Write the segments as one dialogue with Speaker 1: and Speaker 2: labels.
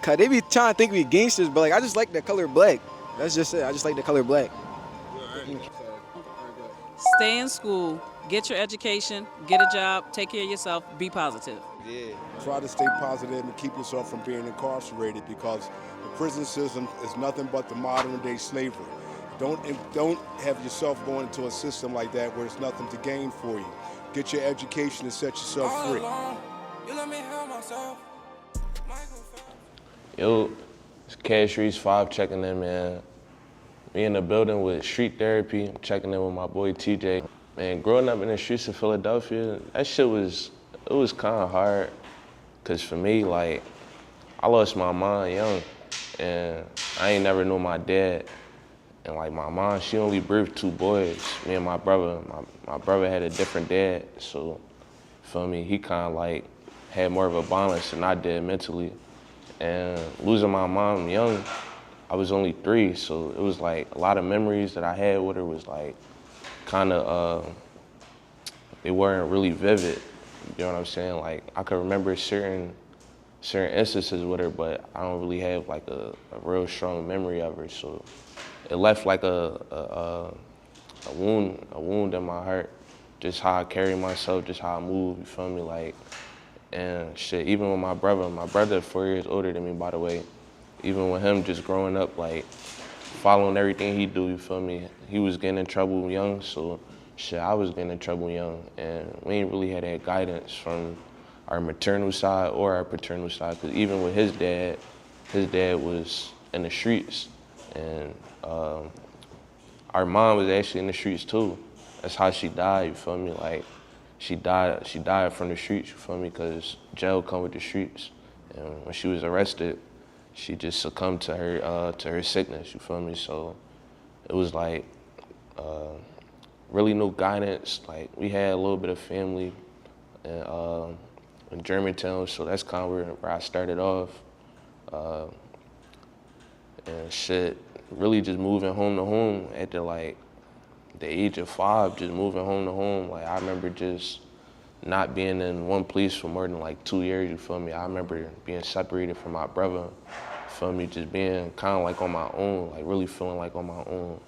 Speaker 1: Cause they be trying to think we gangsters, but like I just like the color black. That's just it. I just like the color black.
Speaker 2: Stay in school, get your education, get a job, take care of yourself, be positive.
Speaker 1: Yeah.
Speaker 3: Try to stay positive and keep yourself from being incarcerated because the prison system is nothing but the modern day slavery. Don't have yourself go into a system like that where there's nothing to gain for you. Get your education and set yourself free.
Speaker 4: Yo, it's Cash Reese 5 checking in, man. Me in the building with street therapy, checking in with my boy TJ. Man, growing up in the streets of Philadelphia, that shit was kind of hard. Cause for me, like, I lost my mom young, and I ain't never knew my dad. And like my mom, she only birthed 2 boys, me and my brother. My brother had a different dad, so, feel me, he kind of like had more of a balance than I did mentally. And losing my mom young, I was only 3, so it was like a lot of memories that I had with her was like kind of, they weren't really vivid. You know what I'm saying? Like I could remember certain instances with her, but I don't really have like a real strong memory of her. So it left like a wound in my heart. Just how I carry myself, just how I move. You feel me? Like, and shit. Even with my brother 4 years older than me, by the way. Even with him just growing up, like following everything he do. You feel me? He was getting in trouble young, so. Shit, I was getting in trouble young, and we ain't really had that guidance from our maternal side or our paternal side, because even with his dad was in the streets, and our mom was actually in the streets too. That's how she died, you feel me? Like, she died from the streets, you feel me? Because jail come with the streets, and when she was arrested, she just succumbed to her sickness, you feel me? So it was like, really no guidance. Like we had a little bit of family in Germantown, so that's kind of where I started off. And shit, really just moving home to home at the age of 5, just moving home to home. Like I remember just not being in one place for more than like 2 years, you feel me? I remember being separated from my brother, you feel me? Just being kind of like on my own, like really feeling like on my own.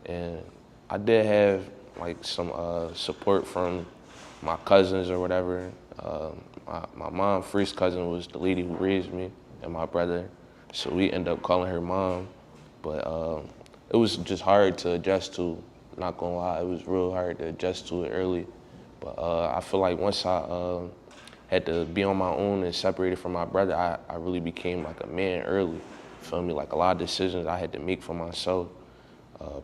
Speaker 4: And I did have like some support from my cousins or whatever. My mom's first cousin was the lady who raised me and my brother, so we ended up calling her mom. But it was just hard to adjust to, not gonna lie, it was real hard to adjust to it early. But I feel like once I had to be on my own and separated from my brother, I really became like a man early, feel me? Like a lot of decisions I had to make for myself,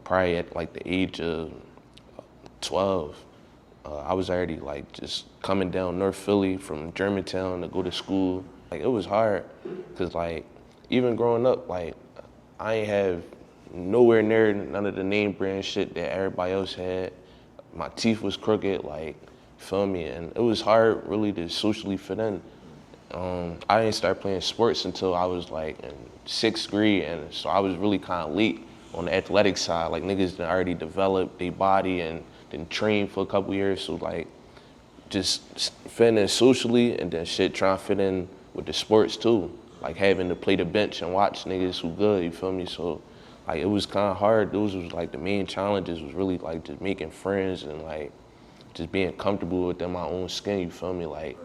Speaker 4: probably at like the age of 12. I was already like just coming down North Philly from Germantown to go to school. Like it was hard, cause like even growing up, like I ain't have nowhere near none of the name brand shit that everybody else had. My teeth was crooked, like, feel me? And it was hard really to socially fit in. I didn't start playing sports until I was like in 6th grade, and so I was really kind of late on the athletic side. Like niggas that already developed their body and then trained for a couple years, so like just fitting in socially and then shit trying to fit in with the sports too. Like having to play the bench and watch niggas who good, you feel me? So like it was kind of hard. Those was like the main challenges was really like just making friends and like just being comfortable within my own skin, you feel me? Like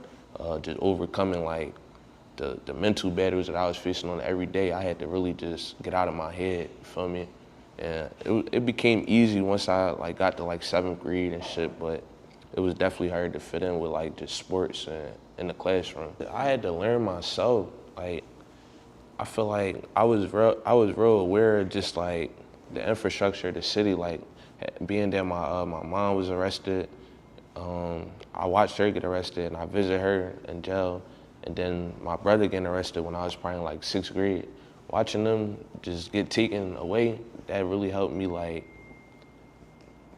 Speaker 4: just overcoming like the mental battles that I was facing on every day. I had to really just get out of my head, you feel me? And it became easy once I like got to like 7th grade and shit, but it was definitely hard to fit in with like just sports and in the classroom. I had to learn myself. Like I feel like I was real aware of just like the infrastructure of the city. Like being that my mom was arrested, I watched her get arrested and I visited her in jail, and then my brother getting arrested when I was probably in like 6th grade. Watching them just get taken away, that really helped me like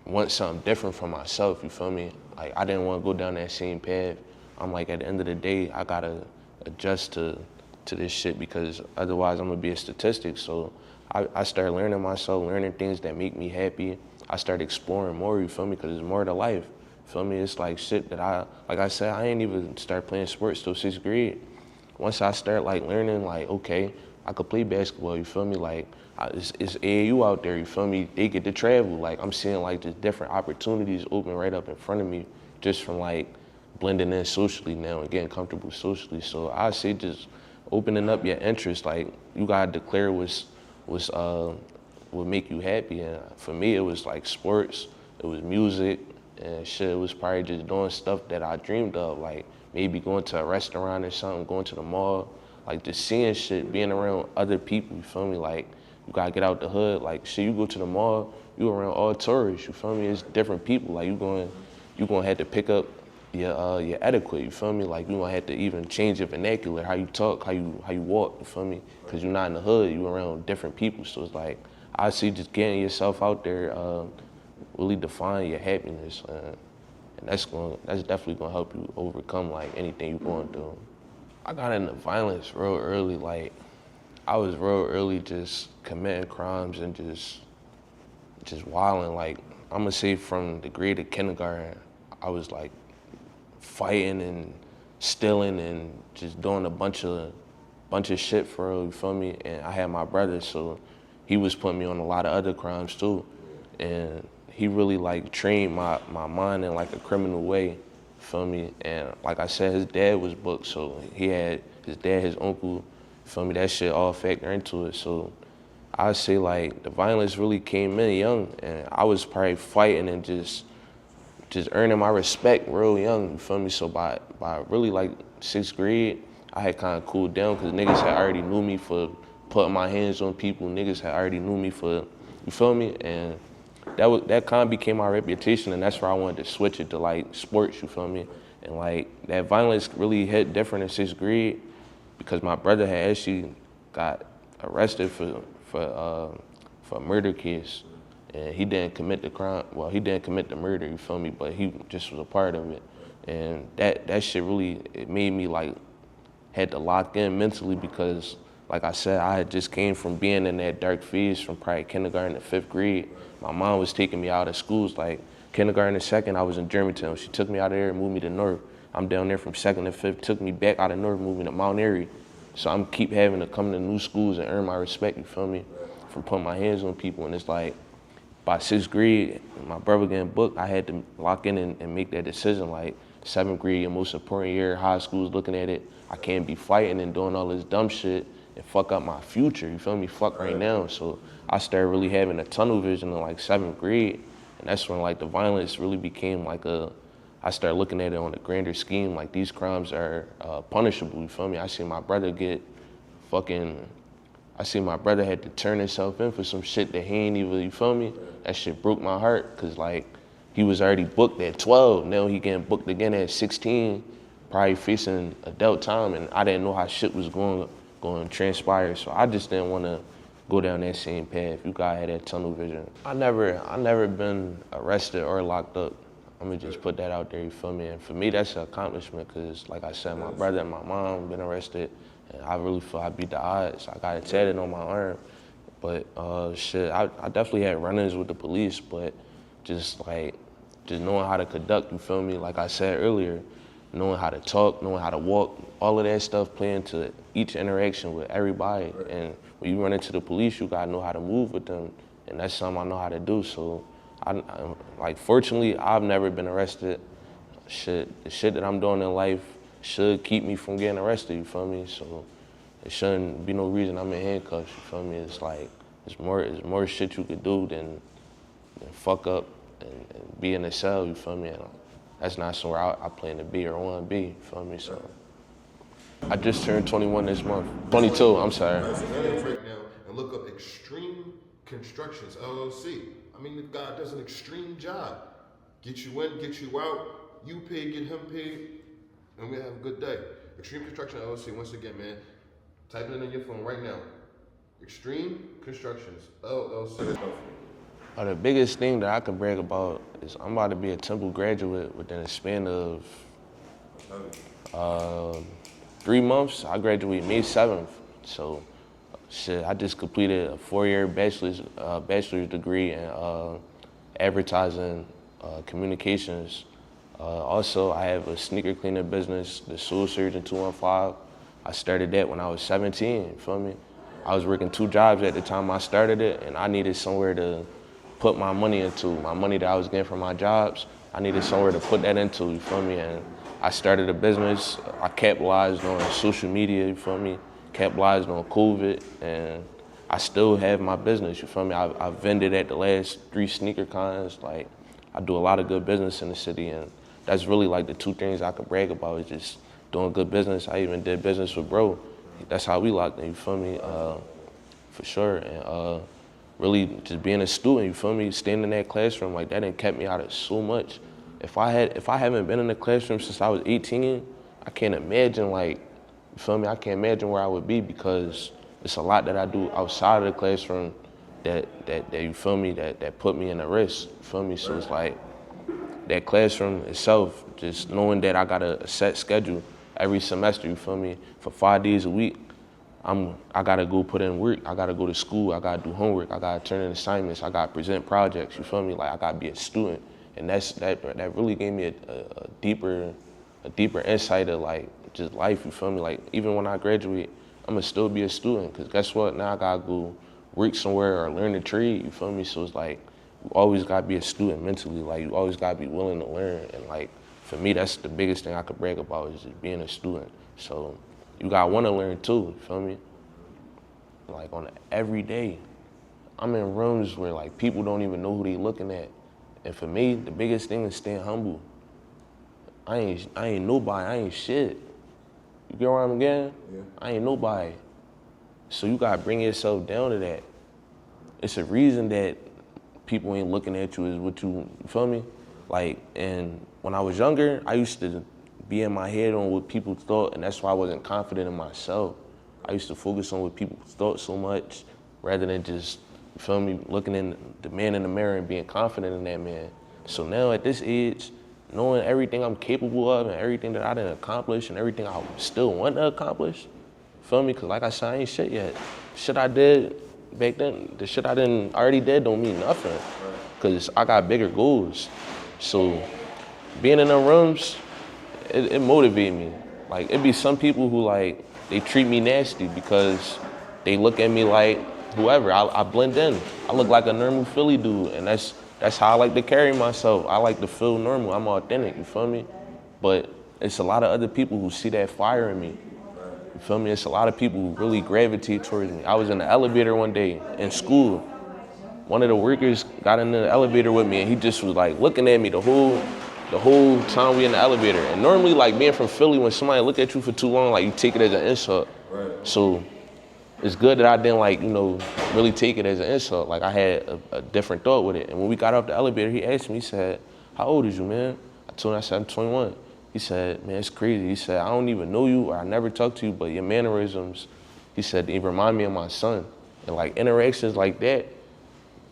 Speaker 4: want something different for myself, you feel me? Like I didn't want to go down that same path. I'm like, at the end of the day, I gotta adjust to this shit because otherwise I'm gonna be a statistic. So I started learning myself, learning things that make me happy. I started exploring more, you feel me? Because there's more to life, feel me? It's like shit that like I said, I ain't even start playing sports till 6th grade. once I start like learning, like, okay, I could play basketball, you feel me? Like, it's AAU out there, you feel me? They get to travel. Like, I'm seeing like just different opportunities open right up in front of me just from like blending in socially now and getting comfortable socially. So I say just opening up your interest. Like, you gotta declare what make you happy. And for me, it was like sports, it was music, and shit. It was probably just doing stuff that I dreamed of, like maybe going to a restaurant or something, going to the mall, like just seeing shit, being around other people. You feel me? Like, you gotta get out the hood. Like, shit, you go to the mall, you around all tourists. You feel me? It's different people. Like, you gonna have to pick up your etiquette, you feel me? Like, you gonna have to even change your vernacular, how you talk, how you walk, you feel me? Cause you're not in the hood, you around different people. So it's like, I see just getting yourself out there really define your happiness, and that's definitely gonna help you overcome like anything you're going through. I got into violence real early. Like, I was real early just committing crimes and just wilding. Like, I'm gonna say from the grade of kindergarten, I was like fighting and stealing and just doing a bunch of shit for real, you feel me? And I had my brother, so he was putting me on a lot of other crimes too. And he really like trained my mind in like a criminal way, you feel me? And like I said, his dad was booked, so he had his dad, his uncle, you feel me? That shit all factor into it. So I say like the violence really came in young, and I was probably fighting and just earning my respect real young, you feel me? So by really like 6th grade, I had kind of cooled down because niggas had already knew me for putting my hands on people. Niggas had already knew me for, you feel me? And that kind of became my reputation, and that's where I wanted to switch it to like sports, you feel me? And like that violence really hit different in 6th grade because my brother had actually got arrested for a murder case. And he didn't commit the crime. Well, he didn't commit the murder, you feel me? But he just was a part of it. And that shit really, it made me like, had to lock in mentally because, like I said, I had just came from being in that dark phase from probably kindergarten to 5th grade. My mom was taking me out of schools, like kindergarten to 2nd, I was in Germantown. She took me out of there and moved me to North. I'm down there from 2nd to 5th, took me back out of North, moved me to Mount Airy. So I'm keep having to come to new schools and earn my respect, you feel me? From putting my hands on people, and it's like, by 6th grade, my brother getting booked, I had to lock in and make that decision. Like, 7th grade, your most important year, high school's looking at it. I can't be fighting and doing all this dumb shit and fuck up my future, you feel me? Fuck right now. So I started really having a tunnel vision in like 7th grade. And that's when like the violence really became like I started looking at it on a grander scheme. Like, these crimes are punishable, you feel me? I seen my brother had to turn himself in for some shit that he ain't even, you feel me? That shit broke my heart, cause like, he was already booked at 12. Now he getting booked again at 16, probably facing adult time, and I didn't know how shit was going to transpire. So I just didn't want to go down that same path. You gotta have that tunnel vision. I never been arrested or locked up. I'm gonna just put that out there, you feel me? And for me, that's an accomplishment, cause like I said, my brother and my mom been arrested, and I really feel I beat the odds. I got it tatted on my arm. But shit, I definitely had run-ins with the police, but just knowing how to conduct, you feel me? Like I said earlier, knowing how to talk, knowing how to walk, all of that stuff play into each interaction with everybody. And when you run into the police, you gotta know how to move with them, and that's something I know how to do. So, like, fortunately, I've never been arrested. The shit that I'm doing in life should keep me from getting arrested, you feel me? So it shouldn't be no reason I'm in handcuffs, you feel me? It's like, it's more shit you could do than fuck up and be in a cell, you feel me? And that's not somewhere I plan to be or want to be, you feel me? So I just turned 21 this month. 22, I'm sorry.
Speaker 5: Right now, and look up Extreme Constructions, LLC. I mean, the guy does an extreme job. Get you in, get you out, you paid, get him paid, and we have a good day. Extreme Construction LLC, once again, man, type it in on your phone right now. Extreme Constructions LLC.
Speaker 4: The biggest thing that I can brag about is I'm about to be a Temple graduate within a span of 3 months. I graduate May 7th. So, shit, I just completed a 4-year bachelor's degree in advertising, communications. Also, I have a sneaker cleaning business, the Soul Surgeon 215. I started that when I was 17, you feel me? I was working 2 jobs at the time I started it, and I needed somewhere to put my money into. My money that I was getting from my jobs, I needed somewhere to put that into, you feel me? And I started a business. I capitalized on social media, you feel me? Capitalized on COVID, and I still have my business, you feel me? I vended at the last 3 sneaker cons. Like, I do a lot of good business in the city, and that's really like the 2 things I could brag about is just doing good business. I even did business with bro. That's how we locked in, you feel me? For sure. And really just being a student, you feel me? Staying in that classroom, like that done kept me out of so much. If I haven't been in the classroom since I was 18, I can't imagine like, you feel me? I can't imagine where I would be because it's a lot that I do outside of the classroom that you feel me, that put me in a risk, you feel me? So it's like that classroom itself, just knowing that I got a set schedule every semester, you feel me? For 5 days a week, I gotta go put in work, I gotta go to school, I gotta do homework, I gotta turn in assignments, I gotta present projects, you feel me? Like I gotta be a student. And that really gave me a deeper insight of like just life, you feel me? Like even when I graduate, I'm gonna still be a student, cause guess what? Now I gotta go work somewhere or learn a trade, you feel me? So it's like, you always gotta be a student mentally, like you always gotta be willing to learn. And like, for me, that's the biggest thing I could brag about is just being a student. So you gotta wanna learn too, you feel me? Like on every day, I'm in rooms where like people don't even know who they looking at. And for me, the biggest thing is staying humble. I ain't nobody, I ain't shit. You get where I'm getting? Yeah. I ain't nobody. So you gotta bring yourself down to that. It's a reason that people ain't looking at you as what you feel me? Like, and when I was younger, I used to be in my head on what people thought, and that's why I wasn't confident in myself. I used to focus on what people thought so much rather than just, you feel me, looking in the man in the mirror and being confident in that man. So now at this age, knowing everything I'm capable of and everything that I didn't accomplish and everything I still want to accomplish, feel me? Cause like I said, I ain't shit yet. Shit I did back then, the shit I didn't already did don't mean nothing. Cause I got bigger goals. So being in them rooms, it motivated me. Like it be some people who like, they treat me nasty because they look at me like whoever, I blend in. I look like a normal Philly dude, and that's how I like to carry myself. I like to feel normal, I'm authentic, you feel me? But it's a lot of other people who see that fire in me. You feel me? It's a lot of people who really gravitate towards me. I was in the elevator one day in school. One of the workers got in the elevator with me and he just was like looking at me the whole time we in the elevator. And normally like being from Philly, when somebody look at you for too long, like you take it as an insult. Right. So it's good that I didn't like, you know, really take it as an insult. Like I had a different thought with it. And when we got off the elevator, he asked me, he said, "How old is you, man?" I told him, I said, "I'm 21. He said, "Man, it's crazy." He said, "I don't even know you or I never talked to you, but your mannerisms," he said, "they remind me of my son." And like interactions like that,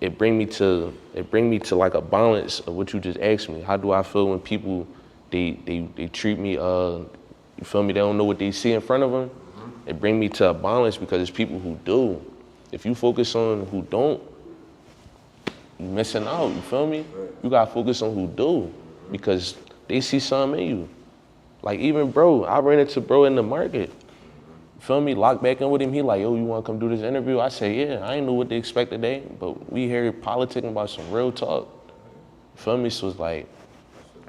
Speaker 4: it bring me to like a balance of what you just asked me. How do I feel when people, they treat me, you feel me, they don't know what they see in front of them? It bring me to a balance because it's people who do. If you focus on who don't, you missing out, you feel me? You gotta focus on who do because they see something in you. Like even bro, I ran into bro in the market. You feel me? Locked back in with him, he like, "Yo, you wanna come do this interview?" I say, "Yeah." I ain't know what to expect today, but we here politicking about some real talk. You feel me? So it's like,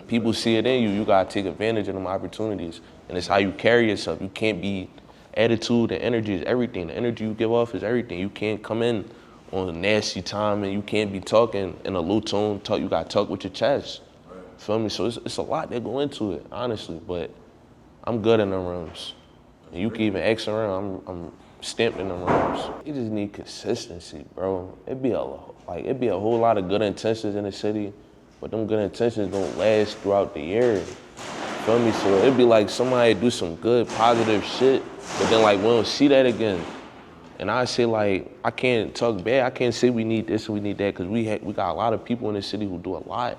Speaker 4: people see it in you, you gotta take advantage of them opportunities. And it's how you carry yourself. You can't be, attitude and energy is everything. The energy you give off is everything. You can't come in on a nasty time and you can't be talking in a low tone, you gotta talk with your chest. Right. Feel me? So it's a lot that go into it, honestly, but I'm good in the rooms. And you can even ask around, I'm stamped in the rooms. You just need consistency, bro. It'd be a whole lot of good intentions in the city, but them good intentions don't last throughout the year. Feel me? So it'd be like somebody do some good, positive shit, but then like we don't see that again. And I say like, I can't talk bad. I can't say we need this and we need that because we got a lot of people in the city who do a lot.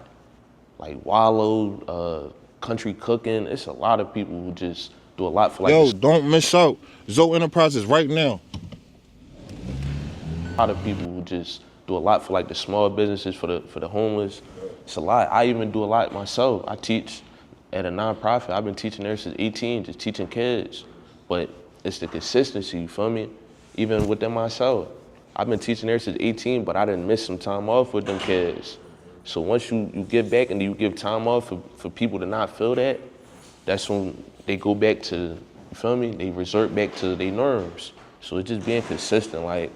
Speaker 4: Like Wallow, Country Cooking. It's a lot of people who just do a lot for like.
Speaker 6: Yo, don't miss out. Zoe Enterprises right now.
Speaker 4: A lot of people who just do a lot for like the small businesses, for the homeless. It's a lot. I even do a lot myself. I teach at a nonprofit. I've been teaching there since 18, just teaching kids. But it's the consistency, you feel me? Even within myself. I've been teaching there since 18, but I didn't miss some time off with them kids. So once you give back and you give time off for people to not feel that, that's when they go back to, you feel me? They resort back to their norms. So it's just being consistent. Like,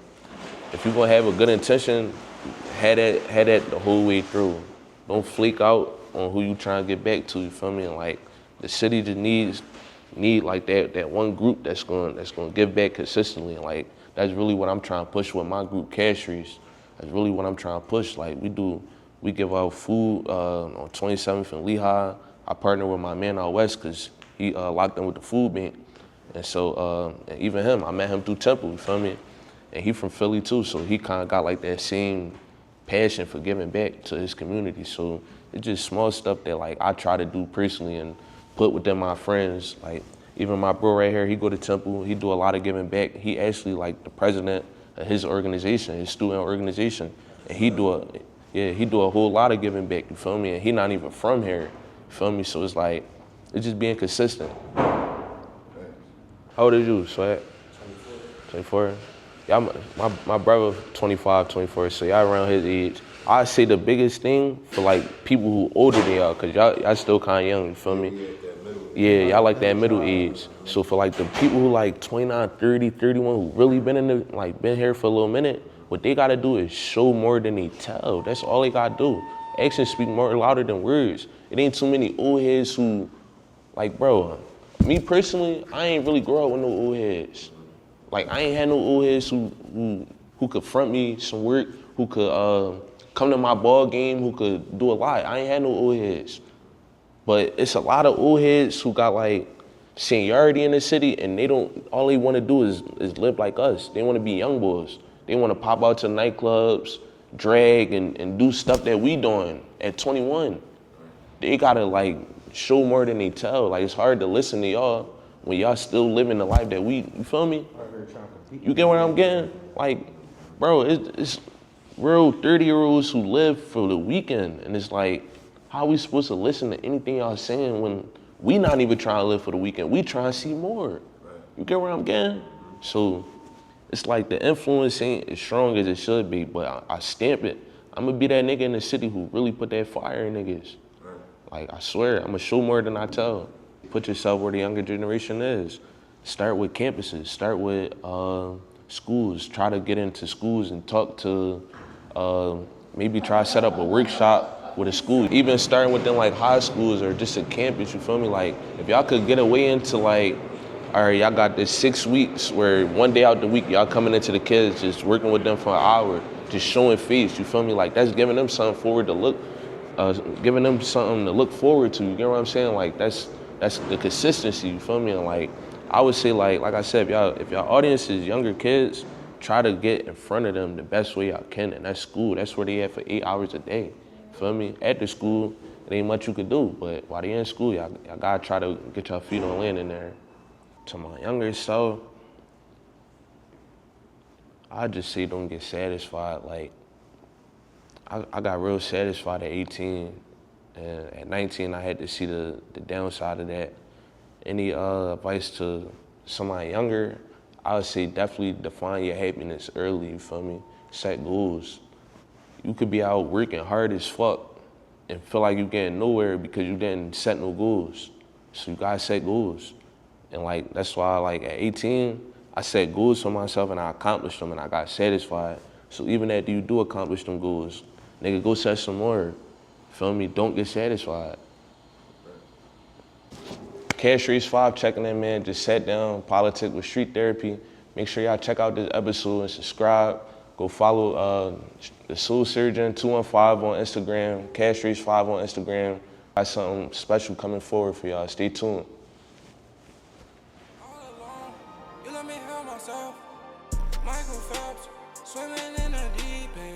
Speaker 4: if you're gonna have a good intention, have that the whole way through. Don't flake out on who you trying to get back to, you feel me? And like, the city just need like that one group that's gonna give back consistently. And like, that's really what I'm trying to push with my group, Castries. That's really what I'm trying to push. Like, we give out food on 27th and Lehigh. I partner with my man out west because he locked in with the food bank. And so, and even him, I met him through Temple, you feel me? And he from Philly too, so he kind of got like that same passion for giving back to his community. So it's just small stuff that like I try to do personally and put within my friends. Like, even my bro right here, he go to Temple, he do a lot of giving back. He actually like the president of his organization, his student organization. And he do a whole lot of giving back, you feel me? And he not even from here, you feel me? So it's like, it's just being consistent. How old are you, Swag? 24. Yeah, my brother 25, 24, so y'all around his age. I say the biggest thing for like people who older than y'all, cause y'all still kinda young, you feel me? Yeah, y'all like that middle age. So for like the people who like 29, 30, 31, who really been here for a little minute, what they gotta do is show more than they tell. That's all they gotta do. Actions speak more louder than words. It ain't too many old heads who, like, bro, me personally, I ain't really grow up with no old heads. Like, I ain't had no old heads who could front me some work, who could come to my ball game, who could do a lot. I ain't had no old heads. But it's a lot of old heads who got like seniority in the city, and all they wanna do is live like us. They wanna be young boys. They wanna pop out to nightclubs, drag, and do stuff that we doing at 21. They gotta like show more than they tell. Like, it's hard to listen to y'all when y'all still living the life that you feel me? You get what I'm getting? Like, bro, it's real 30-year-olds who live for the weekend, and it's like, how are we supposed to listen to anything y'all saying when we not even trying to live for the weekend? We trying to see more. You get what I'm getting? So it's like the influence ain't as strong as it should be, but I stamp it. I'm gonna be that nigga in the city who really put that fire in niggas. Like, I swear, I'm gonna show more than I tell. Put yourself where the younger generation is. Start with campuses, start with schools. Try to get into schools and talk to, maybe try to set up a workshop with a school. Even starting within like high schools or just a campus, you feel me? Like, if y'all could get away into like, all right, y'all got this 6 weeks where one day out the week, y'all coming into the kids, just working with them for an hour, just showing face, you feel me? Like, that's giving them something forward to look, giving them something to look forward to, you get what I'm saying? Like, that's the consistency, you feel me? And like, I would say like I said, if y'all audience is younger kids, try to get in front of them the best way y'all can, and that's school. That's where they at for 8 hours a day, feel me? After school, it ain't much you could do, but while they in school, y'all gotta try to get y'all feet on land in there. To my younger self, I just say don't get satisfied. Like, I got real satisfied at 18, and at 19, I had to see the downside of that. Any advice to somebody younger, I would say definitely define your happiness early, you feel me? Set goals. You could be out working hard as fuck and feel like you're getting nowhere because you didn't set no goals. So you gotta set goals. And like, that's why like at 18, I set goals for myself and I accomplished them and I got satisfied. So even after you do accomplish them goals, nigga, go set some more. Feel me? Don't get satisfied. Castries 5 checking in, man. Just sat down, politic with street therapy. Make sure y'all check out this episode and subscribe. Go follow the Soul Surgeon 215 on Instagram, Castries 5 on Instagram. Got something special coming forward for y'all. Stay tuned.
Speaker 7: You let me help myself. Michael Phelps, swimming in the deep end.